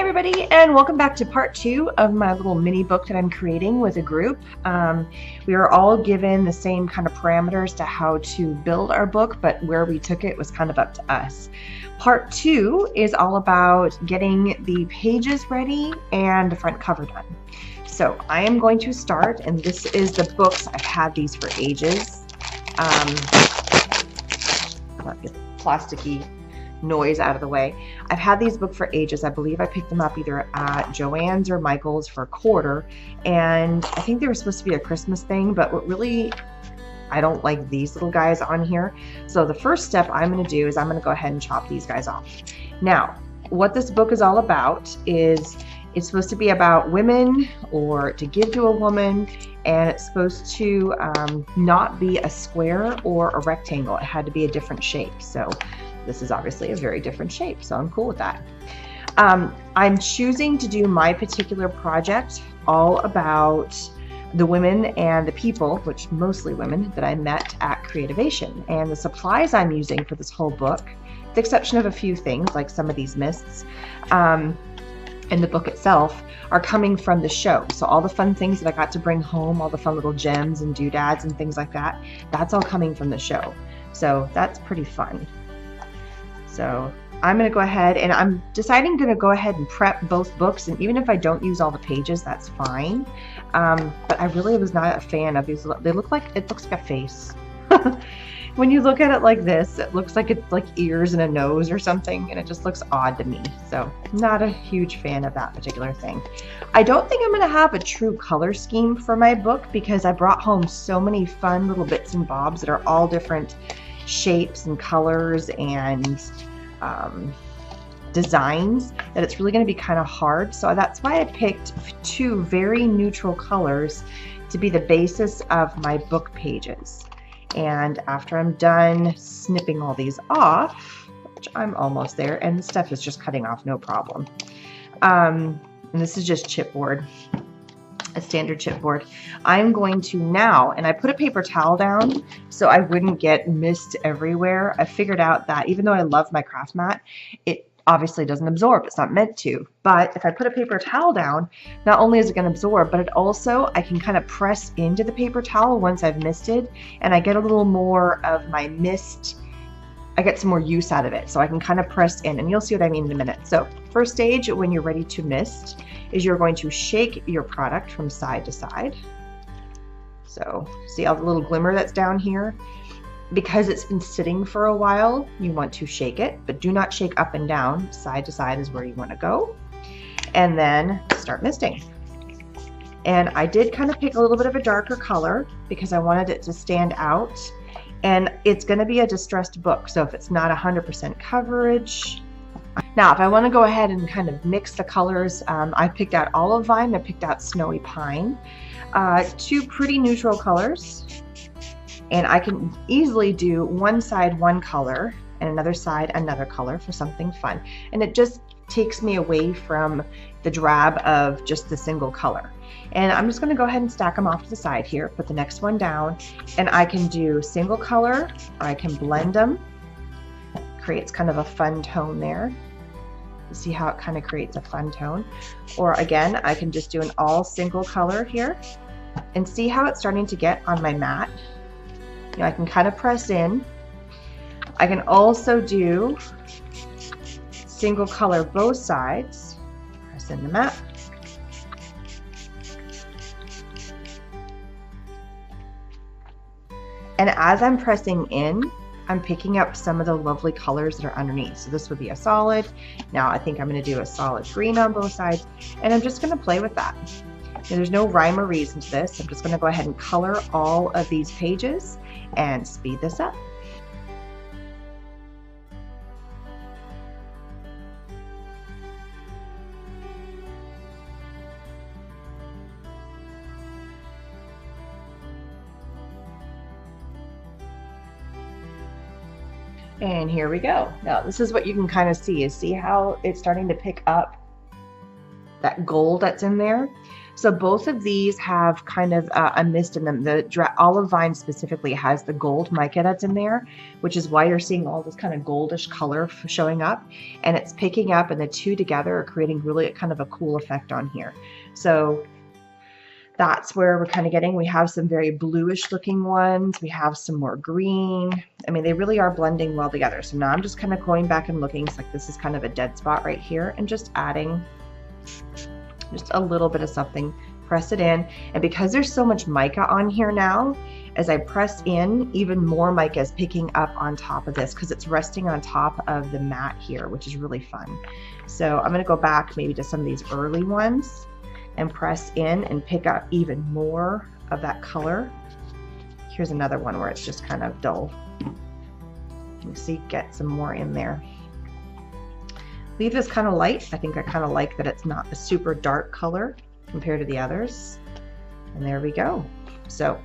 everybody, and welcome back to part 2 of my little mini book that I'm creating with a group. We were all given the same kind of parameters to how to build our book, but where we took it was kind of up to us. Part 2 is all about getting the pages ready and the front cover done. So I am going to start, and this is the books. I've had these for ages. Let me get the plasticky noise out of the way. I've had these books for ages. I believe I picked them up either at Joann's or Michael's for a quarter, and I think they were supposed to be a Christmas thing, but what really, I don't like these little guys on here. So the first step I'm going to do is I'm going to go ahead and chop these guys off. Now, what this book is all about is it's supposed to be about women, or to give to a woman, and it's supposed to not be a square or a rectangle. It had to be a different shape. So this is obviously a very different shape, so I'm cool with that. I'm choosing to do my particular project all about the women and the people, which mostly women, that I met at Creativation. And the supplies I'm using for this whole book, with the exception of a few things like some of these mists, and the book itself, are coming from the show. So all the fun things that I got to bring home, all the fun little gems and doodads and things like that, that's all coming from the show. So that's pretty fun. So I'm going to go ahead, and I'm deciding to go ahead and prep both books, and even if I don't use all the pages, that's fine. But I really was not a fan of these. They look like, it looks like a face. When you look at it like this, it looks like it's like ears and a nose or something, and it just looks odd to me. So not a huge fan of that particular thing. I don't think I'm going to have a true color scheme for my book, because I brought home so many fun little bits and bobs that are all different shapes and colors and designs, that it's really going to be kind of hard. So that's why I picked two very neutral colors to be the basis of my book pages. And after I'm done snipping all these off, which I'm almost there, and the stuff is just cutting off no problem. And this is just chipboard, a standard chipboard. I'm going to now, and I put a paper towel down so I wouldn't get mist everywhere. I figured out that even though I love my craft mat, it obviously doesn't absorb. It's not meant to. But if I put a paper towel down, not only is it going to absorb, but it also, I can kind of press into the paper towel once I've misted, and I get a little more of my mist. I get some more use out of it, so I can kind of press in, and you'll see what I mean in a minute. So first stage, when you're ready to mist, is you're going to shake your product from side to side. So see all the little glimmer that's down here? Because it's been sitting for a while, you want to shake it, but do not shake up and down. Side to side is where you want to go. And then start misting. And I did kind of pick a little bit of a darker color because I wanted it to stand out. And it's going to be a distressed book, so if it's not 100% coverage. Now, if I want to go ahead and kind of mix the colors, I picked out olive vine, I picked out snowy pine. Two pretty neutral colors. And I can easily do one side one color and another side another color for something fun. And it just takes me away from the drab of just the single color. And I'm just going to go ahead and stack them off to the side here, put the next one down, and I can do single color, or I can blend them. Creates kind of a fun tone there. You see how it kind of creates a fun tone? Or again, I can just do an all single color here, and see how it's starting to get on my mat. You know, I can kind of press in. I can also do single color both sides. Press in the mat. And as I'm pressing in, I'm picking up some of the lovely colors that are underneath. So this would be a solid. Now I think I'm going to do a solid green on both sides, and I'm just going to play with that. And there's no rhyme or reason to this. I'm just going to go ahead and color all of these pages and speed this up. And here we go. Now this is what you can kind of see, is see how it's starting to pick up that gold that's in there. So both of these have kind of a mist in them. The olive vine specifically has the gold mica that's in there, which is why you're seeing all this kind of goldish color showing up, and it's picking up, and the two together are creating really kind of a cool effect on here. So that's where we're kind of getting, we have some very bluish looking ones. We have some more green. I mean, they really are blending well together. So now I'm just kind of going back and looking. It's like this is kind of a dead spot right here, and just adding just a little bit of something, press it in. And because there's so much mica on here now, as I press in, even more mica is picking up on top of this because it's resting on top of the mat here, which is really fun. So I'm going to go back maybe to some of these early ones and press in and pick up even more of that color. Here's another one where it's just kind of dull. You see, get some more in there. Leave this kind of light. I think I kind of like that it's not a super dark color compared to the others. And there we go. So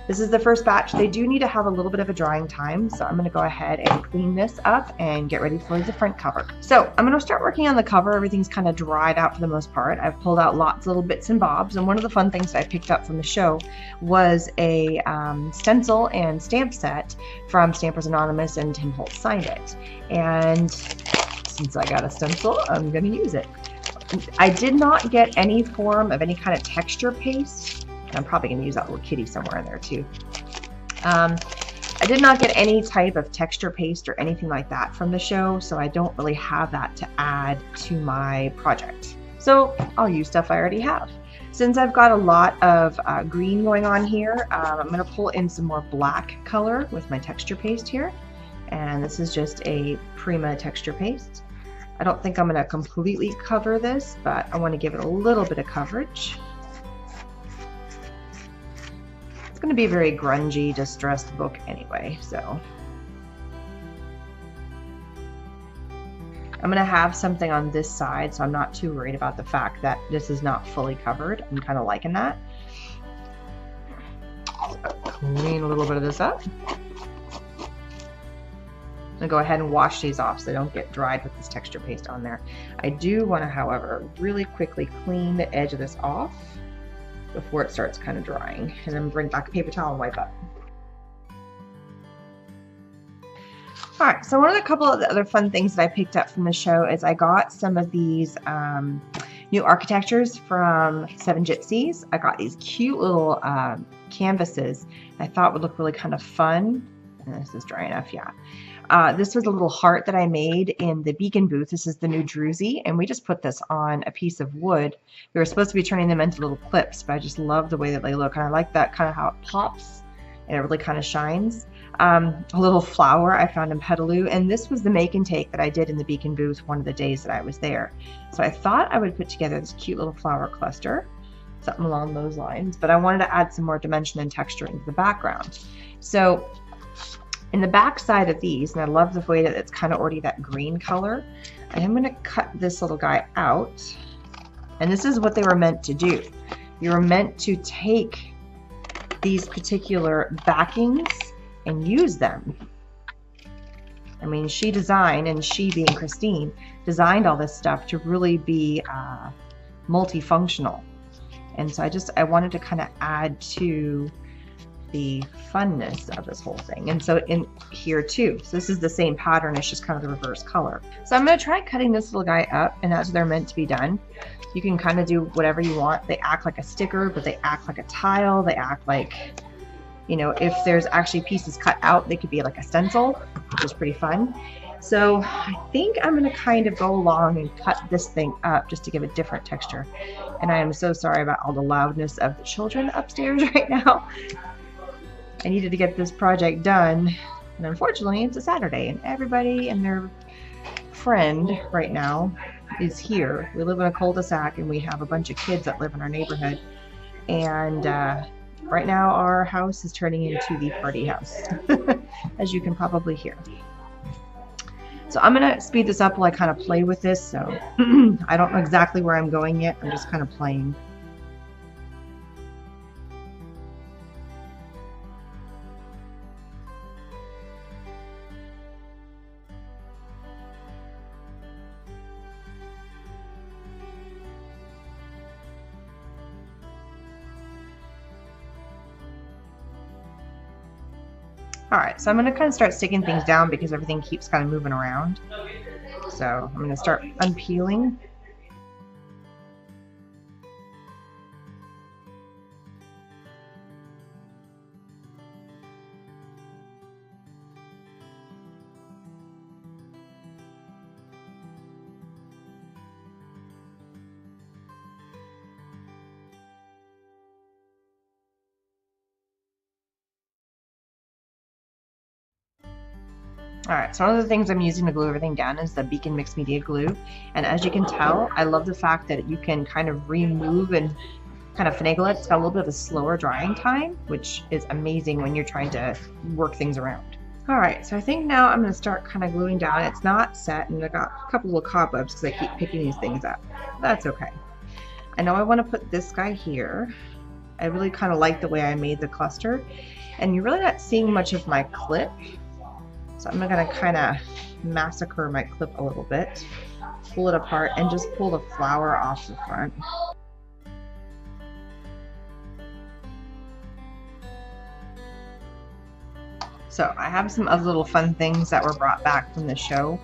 this is the first batch. They do need to have a little bit of a drying time, so I'm going to go ahead and clean this up and get ready for the front cover. So I'm going to start working on the cover. Everything's kind of dried out for the most part. I've pulled out lots of little bits and bobs, and one of the fun things that I picked up from the show was a stencil and stamp set from Stampers Anonymous, and Tim Holtz signed it. And since I got a stencil, I'm going to use it. I did not get any form of any kind of texture paste. I'm probably going to use that little kitty somewhere in there too. I did not get any type of texture paste or anything like that from the show, so I don't really have that to add to my project. So I'll use stuff I already have. Since I've got a lot of green going on here, I'm going to pull in some more black color with my texture paste here. And this is just a Prima texture paste. I don't think I'm going to completely cover this, but I want to give it a little bit of coverage. It's going to be a very grungy, distressed book anyway, so. I'm going to have something on this side, so I'm not too worried about the fact that this is not fully covered. I'm kind of liking that. Clean a little bit of this up. I'm going to go ahead and wash these off so they don't get dried with this texture paste on there. I do want to, however, really quickly clean the edge of this off before it starts kind of drying, and then bring back a paper towel and wipe up. All right, so one of the couple of the other fun things that I picked up from the show is I got some of these new architectures from Seven Gypsies. I got these cute little canvases I thought would look really kind of fun. And this is dry enough, yeah. This was a little heart that I made in the Beacon booth. This is the new Druzy, and we just put this on a piece of wood. We were supposed to be turning them into little clips, but I just love the way that they look, and I like that kind of how it pops and it really kind of shines. A little flower I found in Petaloo, and this was the make and take that I did in the Beacon booth one of the days that I was there. So I thought I would put together this cute little flower cluster, something along those lines, but I wanted to add some more dimension and texture into the background. So in the back side of these, and I love the way that it's kind of already that green color, I am going to cut this little guy out. And this is what they were meant to do. You were meant to take these particular backings and use them. I mean, she designed, and she being Christine, designed all this stuff to really be multifunctional. And so I wanted to kind of add to the funness of this whole thing. And so in here too, so this is the same pattern, it's just kind of the reverse color. So I'm going to try cutting this little guy up, and as they're meant to be done. You can kind of do whatever you want. They act like a sticker, but they act like a tile. They act like, you know, if there's actually pieces cut out, they could be like a stencil, which is pretty fun. So I think I'm going to kind of go along and cut this thing up just to give a different texture. And I am so sorry about all the loudness of the children upstairs right now. I needed to get this project done, and unfortunately it's a Saturday, and everybody and their friend right now is here. We live in a cul-de-sac, and we have a bunch of kids that live in our neighborhood, and right now our house is turning into the party house, as you can probably hear. So I'm going to speed this up while I kind of play with this. So I don't know exactly where I'm going yet. I'm just kind of playing. Alright, so I'm going to kind of start sticking things down because everything keeps kind of moving around. So I'm going to start unpeeling. Alright, so one of the things I'm using to glue everything down is the Beacon Mixed Media Glue. And as you can tell, I love the fact that you can kind of remove and kind of finagle it. It's got a little bit of a slower drying time, which is amazing when you're trying to work things around. Alright, so I think now I'm going to start kind of gluing down. It's not set, and I got a couple little cobwebs because I keep picking these things up. That's okay. I know I want to put this guy here. I really kind of like the way I made the cluster. And you're really not seeing much of my clip. So I'm going to kind of massacre my clip a little bit, pull it apart, and just pull the flower off the front. So I have some other little fun things that were brought back from the show.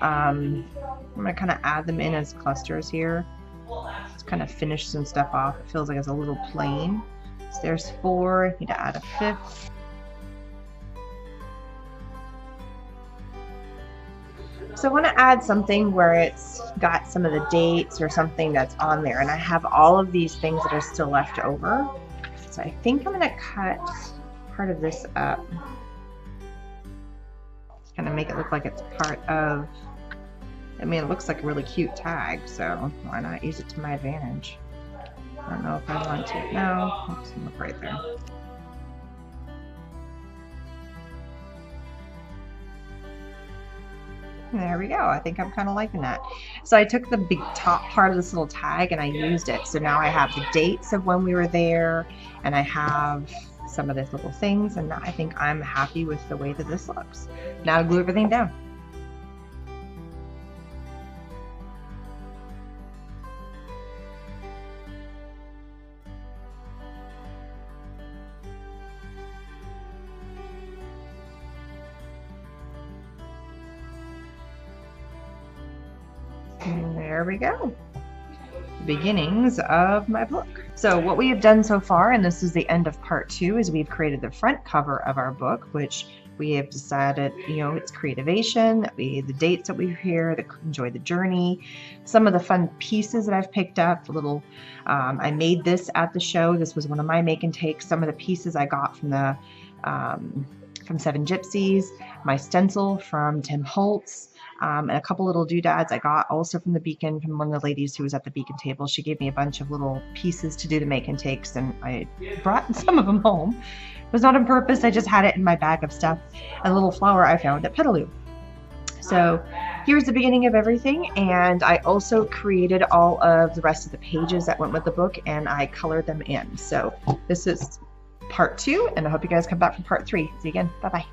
I'm going to kind of add them in as clusters here. Just kind of finish some stuff off. It feels like it's a little plain. So there's 4. I need to add a 5th. So I want to add something where it's got some of the dates or something that's on there, and I have all of these things that are still left over. So I think I'm going to cut part of this up. Kind of make it look like it's part of, I mean, it looks like a really cute tag, so why not use it to my advantage? I don't know if I want to. No, oops, look right there. There we go. I think I'm kind of liking that. So I took the big top part of this little tag and I used it. So now I have the dates of when we were there, and I have some of these little things, and I think I'm happy with the way that this looks. Now to glue everything down. And there we go. Beginnings of my book. So what we have done so far, and this is the end of part 2, is we've created the front cover of our book, which we have decided, you know, it's Creativation, that the dates that we're here, that enjoy the journey. Some of the fun pieces that I've picked up, a little, I made this at the show. This was one of my make and takes. Some of the pieces I got from the, from Seven Gypsies, my stencil from Tim Holtz, and a couple little doodads I got also from the Beacon, from one of the ladies who was at the Beacon table. She gave me a bunch of little pieces to do the make and takes, and I brought some of them home. It was not on purpose, I just had it in my bag of stuff. A little flower I found at Petaloo. So here's the beginning of everything, and I also created all of the rest of the pages that went with the book, and I colored them in. So this is part 2, and I hope you guys come back for part 3. See you again. Bye-bye.